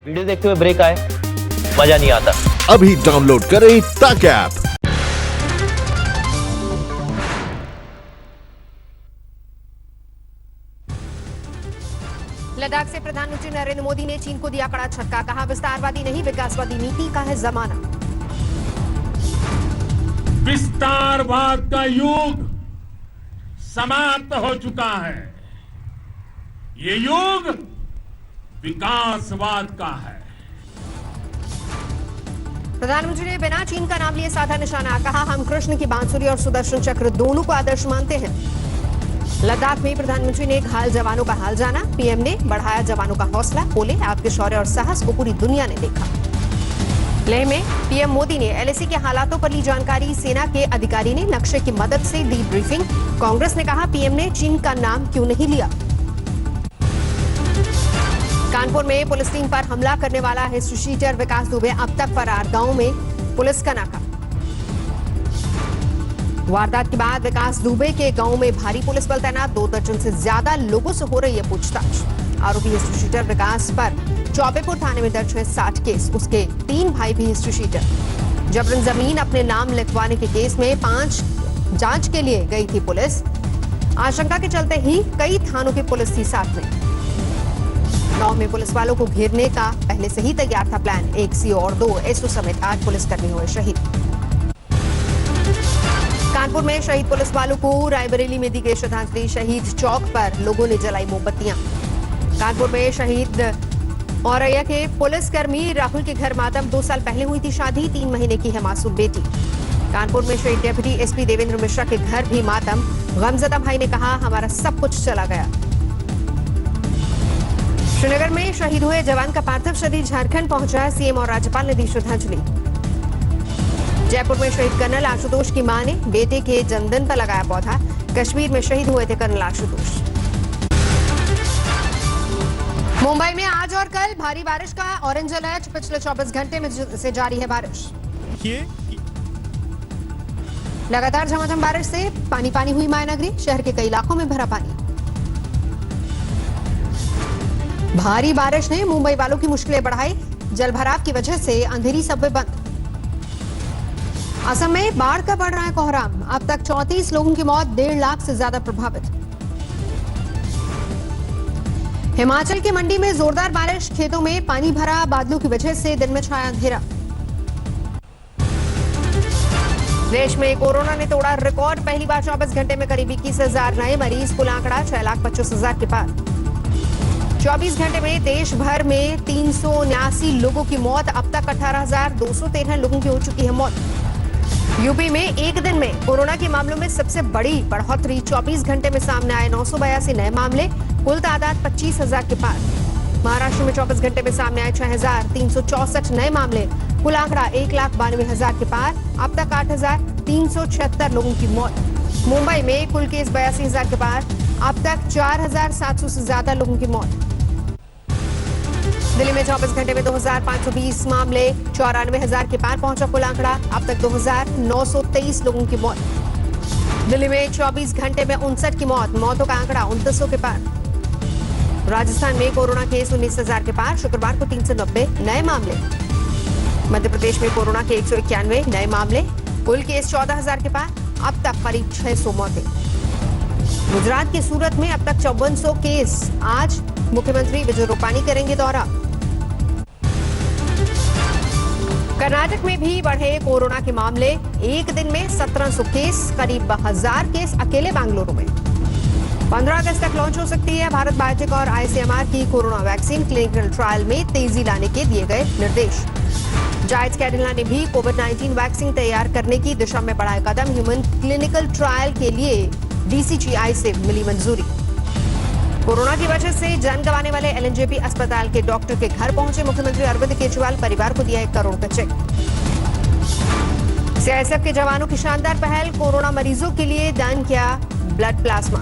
Video देखते हुए break आए, मजा नहीं आता। अभी डाउनलोड करें तक ऐप। लद्दाख से प्रधानमंत्री नरेंद्र मोदी ने चीन को दिया कड़ा झटका, कहा विस्तारवादी नहीं विकासवादी नीति का है जमाना। विस्तारवाद का युग समाप्त हो चुका है। ये युग विकासवाद का है। प्रधानमंत्री ने बिना चीन का नाम लिए साधा निशाना, कहा हम कृष्ण की बांसुरी और सुदर्शन चक्र दोनों को आदर्श मानते हैं। लद्दाख में प्रधानमंत्री ने घायल जवानों का हाल जाना, पीएम ने बढ़ाया जवानों का हौसला, बोले आपके शौर्य और साहस को पूरी दुनिया ने देखा। लेह में पीएम मोदी ने एलएसी के हालातों पर ली जानकारी, सेना के अधिकारी ने नक्शे की मदद से दी ब्रीफिंग। कांग्रेस ने कहा पीएम ने चीन का नाम क्यों नहीं लिया। कानपुर में पुलिस टीम पर हमला करने वाला हिस्ट्री शीटर विकास दुबे अब तक फरार, गांव में पुलिस का नाका। वारदात के बाद विकास दुबे के गांव में भारी पुलिस बल तैनात, 2 दर्जन से ज्यादा लोगों से हो रही है पूछताछ। आरोपी हिस्ट्री शीटर विकास पर चौबेपुर थाने में दर्ज है 60 केस, उसके 3 भाई भी हिस्ट्री शीटर। जबरन जमीन अपने नाम लिखवाने के केस में 5 जांच के लिए गई थी पुलिस। आशंका के चलते ही कई थानों की पुलिस थी साथ में। गांव में पुलिस वालों को घेरने का पहले से ही तैयार था प्लान। 1 सीओ और 2 एसओ समेत 8 पुलिसकर्मी हुए शहीद। कानपुर में शहीद पुलिस वालों को रायबरेली में दी गई श्रद्धांजलि, शहीद चौक पर लोगों ने जलाई मोमबत्तियां। कानपुर में शहीद औरैया के पुलिसकर्मी राहुल के घर मातम, 2 साल पहले हुई थी शादी, 3 महीने की है मासूम बेटी। कानपुर में शहीद डेप्यूटी एसपी देवेंद्र मिश्रा के घर भी मातम, गमजदा भाई ने कहा हमारा सब कुछ चला गया। श्रीनगर में शहीद हुए जवान का पार्थिव शरीर झारखंड पहुंचा, सीएम और राज्यपाल ने दी श्रद्धांजलि। जयपुर में शहीद कर्नल आशुतोष की मां ने बेटे के जन्मदिन पर लगाया पौधा, कश्मीर में शहीद हुए थे कर्नल आशुतोष। मुंबई में आज और कल भारी बारिश का ऑरेंज अलर्ट, पिछले 24 घंटे में से जारी है बारिश। लगातार झमाझम बारिश से पानी पानी हुई मायानगरी, शहर के कई इलाकों में भरा पानी। भारी बारिश ने मुंबई वालों की मुश्किलें बढ़ाई, जलभराव की वजह से अंधेरी सबवे बंद। असम में बाढ़ का बढ़ रहा है कोहराम, अब तक 34 लोगों की मौत, 1.5 लाख से ज्यादा प्रभावित। हिमाचल के मंडी में जोरदार बारिश, खेतों में पानी भरा, बादलों की वजह से दिन में छाया अंधेरा। देश में कोरोना ने तोड़ा रिकॉर्ड, पहली बार 24 घंटे में करीब 21,000 नए मरीज, कुल आंकड़ा 6,25,000 के पार। 24 घंटे में देश भर में 379 लोगों की मौत, अब तक 18,213 लोगों की हो चुकी है मौत। यूपी में एक दिन में कोरोना के मामलों में सबसे बड़ी बढ़ोतरी, 24 घंटे में सामने आए 982 नए मामले, कुल तादाद 25,000 के पार। महाराष्ट्र में 24 घंटे में सामने आए 6,364 नए मामले, कुल आंकड़ा 1,92,000 के पार, अब तक 8,376 लोगों की मौत। मुंबई में कुल केस 82,000 के पार, अब तक 4,700 से ज्यादा लोगों की मौत। दिल्ली में 24 घंटे में 2,520 मामले, 94,000 के पार पहुंचा कुल आंकड़ा, अब तक 2,923 लोगों की मौत। दिल्ली में 24 घंटे में 59 की मौत, मौतों का आंकड़ा 2900 के पार। राजस्थान में कोरोना केस 19,000 के पार, शुक्रवार को 390 नए मामले। मध्य प्रदेश में कोरोना के 191 नए मामले, कुल केस 14,000 के पार, अब तक करीब 600 मौतें। गुजरात के सूरत में अब तक 5400 केस, आज मुख्यमंत्री विजय रूपाणी करेंगे दौरा। कर्नाटक में भी बढ़े कोरोना के मामले, एक दिन में 1700 केस, करीब 1000 केस अकेले बेंगलुरु में। 15 अगस्त तक लॉन्च हो सकती है भारत बायोटेक और आईसीएमआर की कोरोना वैक्सीन, क्लिनिकल ट्रायल में तेजी लाने के दिए गए निर्देश। जायड्स कैडिला ने भी कोविड-19 वैक्सीन तैयार करने की दिशा में बढ़ाए कदम, ह्यूमन क्लिनिकल ट्रायल के लिए डीसीजीआई से मिली मंजूरी। कोरोना की वजह से जान गंवाने वाले एलएनजेपी अस्पताल के डॉक्टर के घर पहुंचे मुख्यमंत्री अरविंद केजरीवाल, परिवार को दिया 1 करोड़ का चेक। सीआईएसएफ के जवानों की शानदार पहल, कोरोना मरीजों के लिए दान किया ब्लड प्लाज्मा।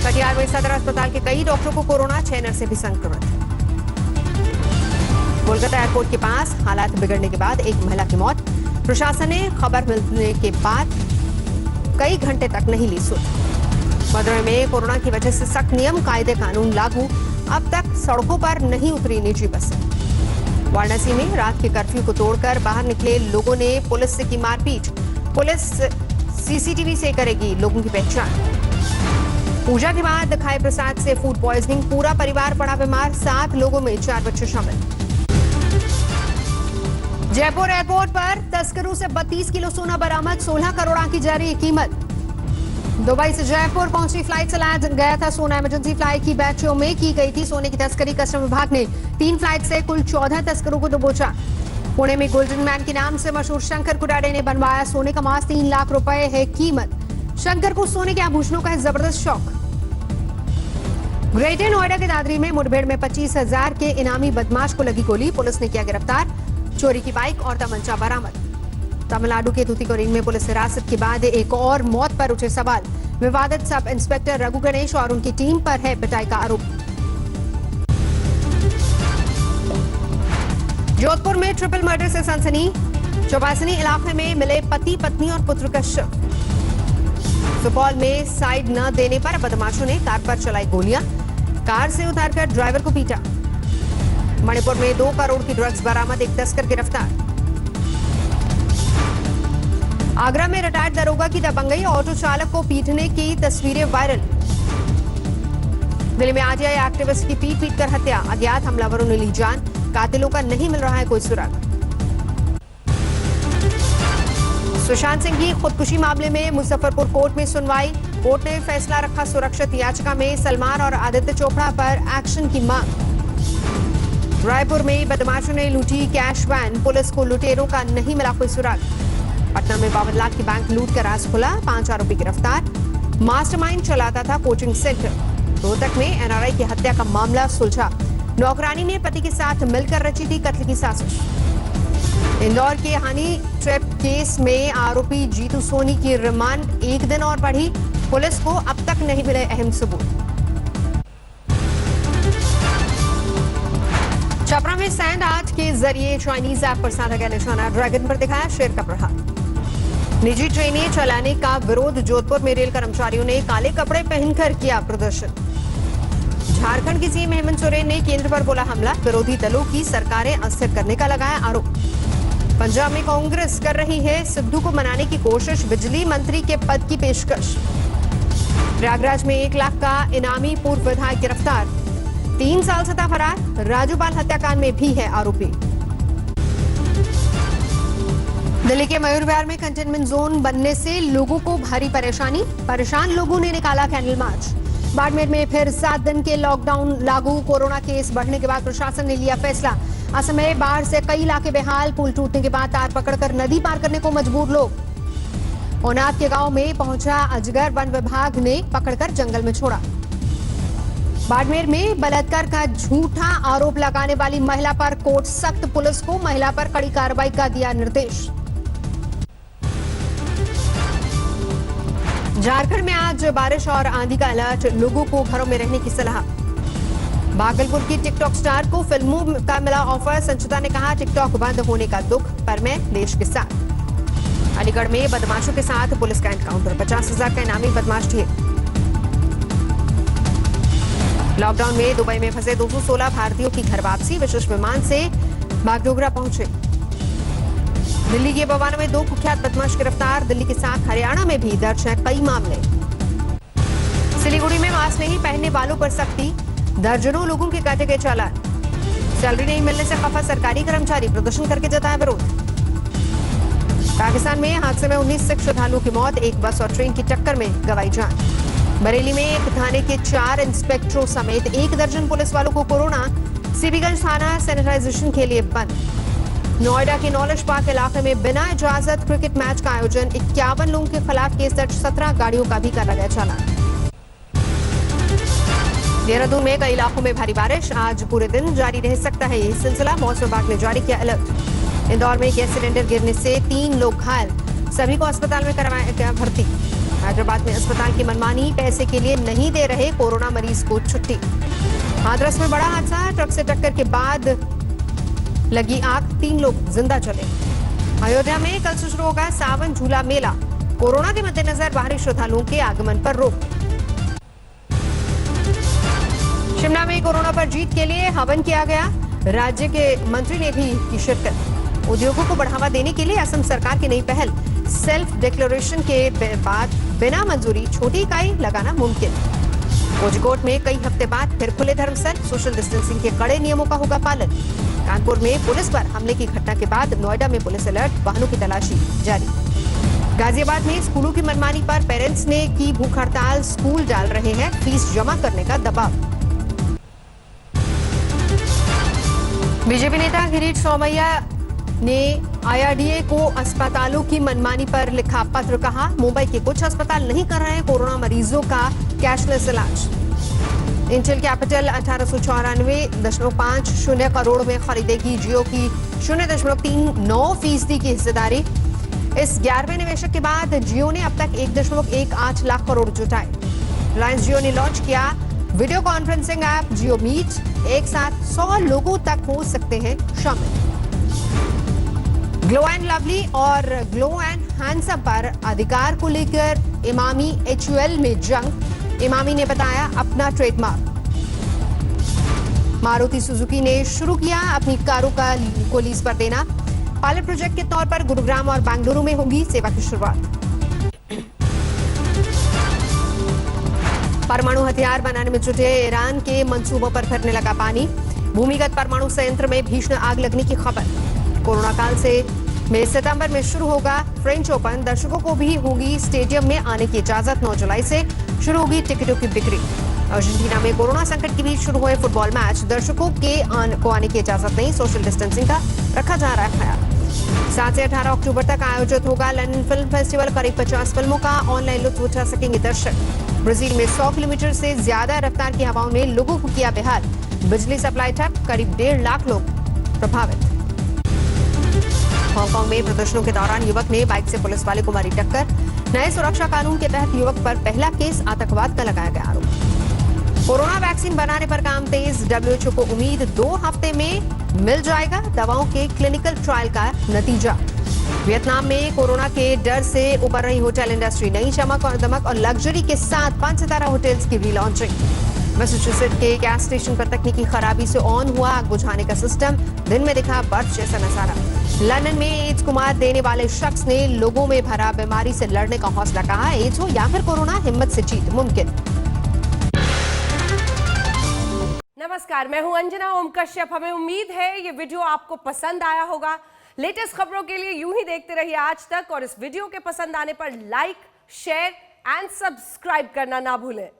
कटिहार में सदर अस्पताल के कई डॉक्टरों को कोरोना, 6 नर्सें भी संक्रमित। कोलकाता एयरपोर्ट के पास हालात बिगड़ने के बाद एक महिला की मौत, प्रशासन ने खबर मिलने के बाद कई घंटे तक नहीं ली सुध। मदुरई में कोरोना की वजह से सख्त नियम, कायदे कानून लागू, अब तक सड़कों पर नहीं उतरी निजी बसें। वाराणसी में रात के कर्फ्यू को तोड़कर बाहर निकले लोगों ने पुलिस से की मारपीट। पुलिस सीसीटीवी से करेगी लोगों की पहचान। पूजा के बाद खाए प्रसाद से फूड पॉइजनिंग, पूरा परिवार पड़ा बीमार, 7 लोगों में 4 बच्चे शामिल। जयपुर एयरपोर्ट पर तस्करों से 32 किलो सोना बरामद, 16 करोड़ की जा रही कीमत। दुबई से जयपुर पहुंची फ्लाइट से लाया गया था सोना। इमरजेंसी फ्लाइट की बैचों में की गई थी सोने की तस्करी। कस्टम विभाग ने 3 फ्लाइट से कुल 14 तस्करों को दबोचा। पुणे में गोल्डन मैन के नाम से मशहूर शंकर कुराडे ने बनवाया सोने का मास्क, 3 लाख रुपए है कीमत। शंकर को सोने के आभूषणों का है जबरदस्त शौक। ग्रेटर नोएडा के दादरी में मुठभेड़ में 25,000 के इनामी बदमाश को लगी गोली, पुलिस ने किया गिरफ्तार। चोरी की बाइक और तमंचा बरामद। तमिलनाडु के तूतीकोरिन में पुलिस हिरासत के बाद एक और मौत पर उठे सवाल। विवादित सब इंस्पेक्टर रघु गणेश और उनकी टीम पर है पिटाई का आरोप। जोधपुर में ट्रिपल मर्डर से सनसनी, चौबासनी इलाके में मिले पति पत्नी और पुत्र का शव। सुपौल में साइड न देने पर बदमाशों ने कार पर चलाई गोलियां, कार से उतारकर ड्राइवर को पीटा। मणिपुर में 2 करोड़ की ड्रग्स बरामद, एक तस्कर गिरफ्तार। आगरा में रिटायर्ड दरोगा की दबंगई, ऑटो चालक को पीटने की तस्वीरें वायरल। दिल्ली में आरटीआई एक्टिविस्ट की पीट कर हत्या, अज्ञात हमलावरों ने ली जान, कातिलों का नहीं मिल रहा है कोई सुराग। सुशांत सिंह की खुदकुशी मामले में मुजफ्फरपुर कोर्ट में सुनवाई, कोर्ट ने फैसला रखा सुरक्षित याचिका में सलमान और आदित्य चोपड़ा पर एक्शन की मांग। रायपुर में बदमाशों ने लूटी कैश वैन, पुलिस को लुटेरों का नहीं मिला कोई सुराग। पटना में 52 लाख की बैंक लूट का राज खुला, 5 आरोपी गिरफ्तार। मास्टरमाइंड चलाता था कोचिंग सेंटर। रोहतक में एनआरआई की हत्या का मामला सुलझा, नौकरानी ने पति के साथ मिलकर रची थी कत्ल की साजिश। इंदौर के हनी ट्रैप केस में आरोपी जीतू सोनी की रिमांड 1 दिन और बढ़ी, पुलिस को अब तक नहीं मिले अहम सबूत। छपरा में सैंड आर्ट के जरिए चाइनीज ऐप पर साधा गया निशाना, ड्रैगन पर दिखाया शेर का प्रहार। निजी ट्रेनें चलाने का विरोध, जोधपुर में रेल कर्मचारियों ने काले कपड़े पहनकर किया प्रदर्शन। झारखंड के सीएम हेमंत सोरेन ने केंद्र पर बोला हमला, विरोधी दलों की सरकारें अस्थिर करने का लगाया आरोप। पंजाब में कांग्रेस कर रही है सिद्धू को मनाने की कोशिश, बिजली मंत्री के पद की पेशकश। प्रयागराज में 1 लाख का इनामी पूर्व विधायक गिरफ्तार, 3 साल से था फरार। राजूपाल हत्याकांड में भी है आरोपी। दिल्ली के मयूर विहार में कंटेनमेंट जोन बनने से लोगों को भारी परेशानी, परेशान लोगों ने निकाला कैंडल मार्च। बाड़मेर में फिर 7 दिन के लॉकडाउन लागू, कोरोना केस बढ़ने के बाद प्रशासन ने लिया फैसला। असम में बाढ़ से कई इलाके बेहाल, पुल टूटने के बाद तार पकड़कर नदी पार करने को मजबूर लोग। ओनाद के गांव में पहुंचा अजगर, वन विभाग ने पकड़कर जंगल में छोड़ा। बाड़मेर में बलात्कार का झूठा आरोप लगाने वाली महिला पर कोर्ट सख्त, पुलिस को महिला पर कड़ी कार्रवाई का दिया निर्देश। झारखंड में आज बारिश और आंधी का अलर्ट, लोगों को घरों में रहने की सलाह। भागलपुर की टिकटॉक स्टार को फिल्मों का मिला ऑफर, संचिता ने कहा टिकटॉक बंद होने का दुख, पर मैं देश के साथ। अलीगढ़ में बदमाशों के साथ पुलिस का एनकाउंटर, 50,000 का इनामी बदमाश ढेर। लॉकडाउन में दुबई में फंसे 216 भारतीयों की घर वापसी, विशेष विमान से बागडोगरा पहुंचे। दिल्ली के बवाना में 2 कुख्यात बदमाश गिरफ्तार, दिल्ली के साथ हरियाणा में भी दर्ज हैं कई मामले। सिलीगुड़ी में मास्क नहीं पहनने वालों पर सख्ती, दर्जनों लोगों के काटे गए चालान। सैलरी नहीं मिलने से खफा सरकारी कर्मचारी, प्रदर्शन करके जताया विरोध। पाकिस्तान में हादसे में 19 सिख श्रद्धालुओं की मौत, एक बस और ट्रेन की टक्कर में गंवाई जान। बरेली में एक थाने के 4 इंस्पेक्टरों समेत 1 दर्जन पुलिस वालों को कोरोना, सीबीगंज थाना सैनिटाइजेशन के लिए बंद। नोएडा के नॉलेज पार्क इलाके में बिना इजाजत क्रिकेट मैच का आयोजन, 51 लोगों के खिलाफ केस दर्ज, 17 गाड़ियों का भी काटा गया चालान। देहरादून में कई इलाकों में भारी बारिश, आज पूरे दिन जारी रह सकता है यह सिलसिला, मौसम विभाग ने जारी किया अलर्ट। इंदौर में गैस सिलेंडर गिरने से 3 लोग घायल, सभी को अस्पताल में करवाया गया भर्ती। हैदराबाद में अस्पताल की मनमानी, पैसे के लिए नहीं दे रहे कोरोना मरीज को छुट्टी। हाथरस में बड़ा हादसा, ट्रक से टक्कर के बाद लगी आग, 3 लोग जिंदा चले। अयोध्या में कल से शुरू होगा सावन झूला मेला, कोरोना के मद्देनजर बाहरी श्रद्धालुओं के आगमन पर रोक। शिमला में कोरोना पर जीत के लिए हवन किया गया। राज्य के मंत्री ने भी की शिरकत। उद्योगों को बढ़ावा देने के लिए असम सरकार की नई पहल, सेल्फ डिक्लेरेशन के बाद बिना मंजूरी छोटी इकाई लगाना मुमकिन। कोझिकोड में कई हफ्ते बाद फिर खुले धर्मस्थल, सोशल डिस्टेंसिंग के कड़े नियमों का होगा पालन। कानपुर में पुलिस पर हमले की घटना के बाद नोएडा में पुलिस अलर्ट, वाहनों की तलाशी जारी। गाजियाबाद में स्कूलों की मनमानी पर पेरेंट्स ने की भूख हड़ताल, स्कूल डाल रहे हैं फीस जमा करने का दबाव। बीजेपी नेता गिरीश सोमैया ने आईआरडीए को अस्पतालों की मनमानी पर लिखा पत्र, कहा मुंबई के कुछ अस्पताल नहीं कर रहे हैं कोरोना मरीजों का कैशलेस इलाज। इंटेल कैपिटल 1894.50 करोड़ में खरीदेगी जियो की 0.39% की हिस्सेदारी। इस 11वें निवेशक के बाद जियो ने अब तक 1.18 लाख करोड़ जुटाए। रिलायंस जियो ने लॉन्च किया वीडियो कॉन्फ्रेंसिंग ऐप जियो मीट, एक साथ 100 लोगों तक हो सकते हैं शामिल। ग्लो एंड लवली और ग्लो एंड हैंडसम पर अधिकार को लेकर इमामी HUL में जंग, इमामी ने बताया अपना ट्रेडमार्क। मारुति सुजुकी ने शुरू किया अपनी कारों को लीज पर देना। पायलट प्रोजेक्ट के तौर पर गुरुग्राम और बेंगलुरु में होगी सेवा की शुरुआत। परमाणु हथियार बनाने में जुटे ईरान के मंसूबों पर फिरने लगा पानी। भूमिगत परमाणु संयंत्र में भीषण आग लगने की खबर। कोरोना काल में सितंबर में शुरू होगा फ्रेंच ओपन, दर्शकों को भी होगी स्टेडियम में आने की इजाजत। 9 जुलाई से शुरू होगी टिकटों की बिक्री। अर्जेंटीना में कोरोना संकट के बीच शुरू हुए फुटबॉल मैच, दर्शकों को आने की इजाजत नहीं, सोशल डिस्टेंसिंग का रखा जा रहा है ख्याल। 7 से 18 अक्टूबर तक आयोजित होगा लंदन फिल्म फेस्टिवल। करीब 50 फिल्मों का ऑनलाइन लुत्फ उठा सकेंगे दर्शक। ब्राजील में 100 किलोमीटर से ज्यादा रफ्तार की हवाओं ने लोगों को किया बेहाल। बिजली सप्लाई ठप, करीब 1.5 लाख लोग प्रभावित। हांगकांग में प्रदर्शनों के दौरान युवक ने बाइक से पुलिस वाले को मारी टक्कर। नए सुरक्षा कानून के तहत युवक पर पहला केस आतंकवाद का लगाया गया आरोप। कोरोना वैक्सीन बनाने पर काम तेज, WHO को उम्मीद 2 हफ्ते में मिल जाएगा दवाओं के क्लिनिकल ट्रायल का नतीजा। वियतनाम में कोरोना के डर से उबर रही होटल इंडस्ट्री, नई चमक और दमक और लग्जरी के साथ 5 सितारा होटल्स की रीलॉन्चिंग। मैसेच्यूसेट्स के गैस स्टेशन पर तकनीकी खराबी से ऑन हुआ आग बुझाने का सिस्टम, दिन में दिखा बर्फ जैसा नजारा। लंदन में एड्स को मात देने वाले शख्स ने लोगों में भरा बीमारी से लड़ने का हौसला, कहा एड्स हो या फिर कोरोना, हिम्मत से जीत मुमकिन। नमस्कार, मैं हूं अंजना ओम कश्यप। हमें उम्मीद है ये वीडियो आपको पसंद आया होगा। लेटेस्ट खबरों के लिए यूं ही देखते रहिए आज तक, और इस वीडियो के पसंद आने पर लाइक, शेयर एंड सब्सक्राइब करना ना भूलें।